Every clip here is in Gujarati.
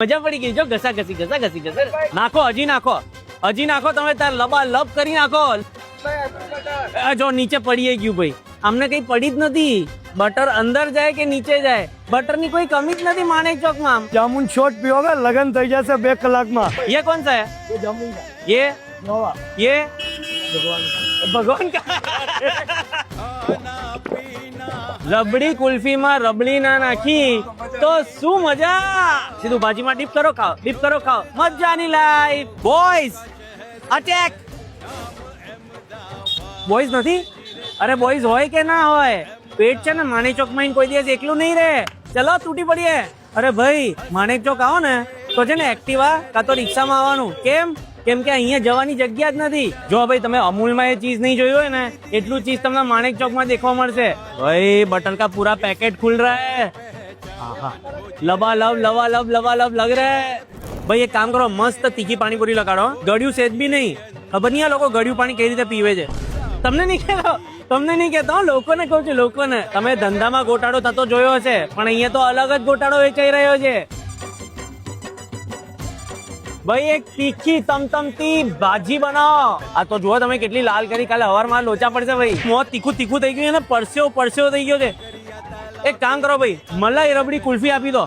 મજા પડી ગઈ. જો ઘસા ઘસી નાખો, હજી નાખો તમે તાર લબા લબ કરી નાખો. જો નીચે પડી ગયું ભાઈ, અમને કઈ પડી જ નથી. બટર અંદર જાય કે નીચે જાય, બટર ની કોઈ કમી જ નથી માણેક ચોક માં. જામુન શોટ પીઓગે લગન થઈ જશે 2 કલાકમાં. ये कौन सा है? ये भगवान का રબડી કુલ્ફી માં રબડી ના નાખી તો શું મજા. સીધું ભાજીમાં ડીપ કરો ખાઓ, મજાની લાઈફ. Boys attack. બોયઝ નથી? અરે બોયઝ હોય કે ના હોય, પેટ છે ને માણેક ચોક માં કોઈ દિવસ એકલું નહીં રહે. ચલો તૂટી પડીએ. અરે ભાઈ માણેક ચોક આવો ને તો છે ને એક્ટિવા કાં તો રિક્ષામાં આવવાનું. કેમ કે અહીંયા જવાની જગ્યા જ નથી. જો ભાઈ તમે અમૂલમાં એ ચીઝ નહીં જોયું હોય ને એટલું ચીઝ તમને માણેક ચોકમાં દેખવા મળશે. ભાઈ બટર કા પૂરા પેકેટ ખુલ રહા હૈ. લબાલબ લગ રહા હૈ. ભાઈ એક કામ કરો, મસ્ત તીખી પાણીપુરી લગાડો. ગળ્યું સેજ બી નહીં. ખબર નહીં આ લોકો ગળ્યું પાણી કઈ રીતે પીવે છે. તમને નહીં કહેતો, લોકોને કહું છું. લોકોને તમે ધંધામાં ગોટાળો થતો જોયો હશે, પણ અહીંયા તો અલગ જ ગોટાળો વેચાઈ રહ્યો છે. ભાઈ એક તીખી તમતમતી ભાજી બનાવો. આ તો જુઓ તમે કેટલી લાલ કરી. કાલે હવારમાં લોચા પડશે ભાઈ. મોં તીખું થઈ ગયું ને, પરસેવો થઈ ગયો છે. એક કામ કરો ભાઈ, મલાઈ રબડી કુલ્ફી આપી દો.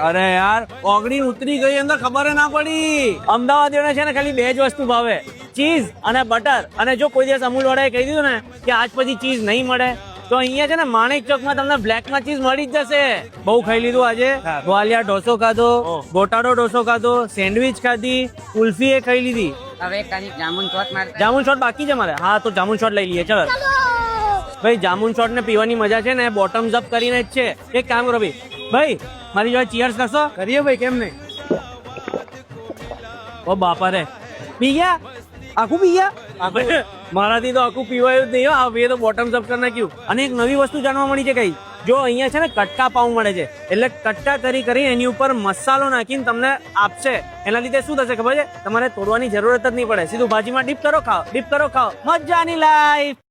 અરે યાર ઓગળી ઉતરી ગઈ અંદર, ખબર ના પડી. અમદાવાદીઓને છે ને ખાલી 2 જ વસ્તુ ભાવે, ચીઝ અને બટર. અને જો કોઈ દિવસ અમૂલ વાળાએ કહી દીધું ને કે આજ પછી ચીઝ નહીં મળે તો અહીંયા છે ને માણેક ચોકમાં તમને બ્લેકમાં ચીઝ મળી જ જશે. બહુ ખાઈ લીધું આજે. ગ્વાલિયા ઢોસો ખાધો, ગોટાળો ઢોસો ખાધો, સેન્ડવીચ ખાધી, કુલ્ફી એ ખાઈ લીધી. હવે ખાલી જામુન શોટ બાકી છે મારે. હા તો જામુન શોટ લઈ લઈએ. ચલો ભાઈ, જામુન શોટ ને પીવાની મજા છે ને બોટમ્સ અપ કરીને જ છે. એક કામ કરો ભાઈ મારી જોડે ચીયર્સ કરશો? કરીએ ભાઈ, કેમ નહીં. ઓ બાપા રે, પી ગયા? આખું પી ગયા? મારાથી તો આખું પીવાયું જ નહીં. આ તો બોટમ્સ અપ કરી નાખ્યું. અને એક નવી વસ્તુ જાણવા મળી છે કઈ. જો અહીંયા છે ને કટકા પાઉં મળે છે, એટલે કટકા કરી એની ઉપર મસાલો નાખીને તમને આપશે. એના લીધે શું થશે ખબર છે? તમારે તોડવાની જરૂરત જ નહીં પડે. સીધું ભાજીમાં ડીપ કરો ખાઓ, મજાની લાઈફ.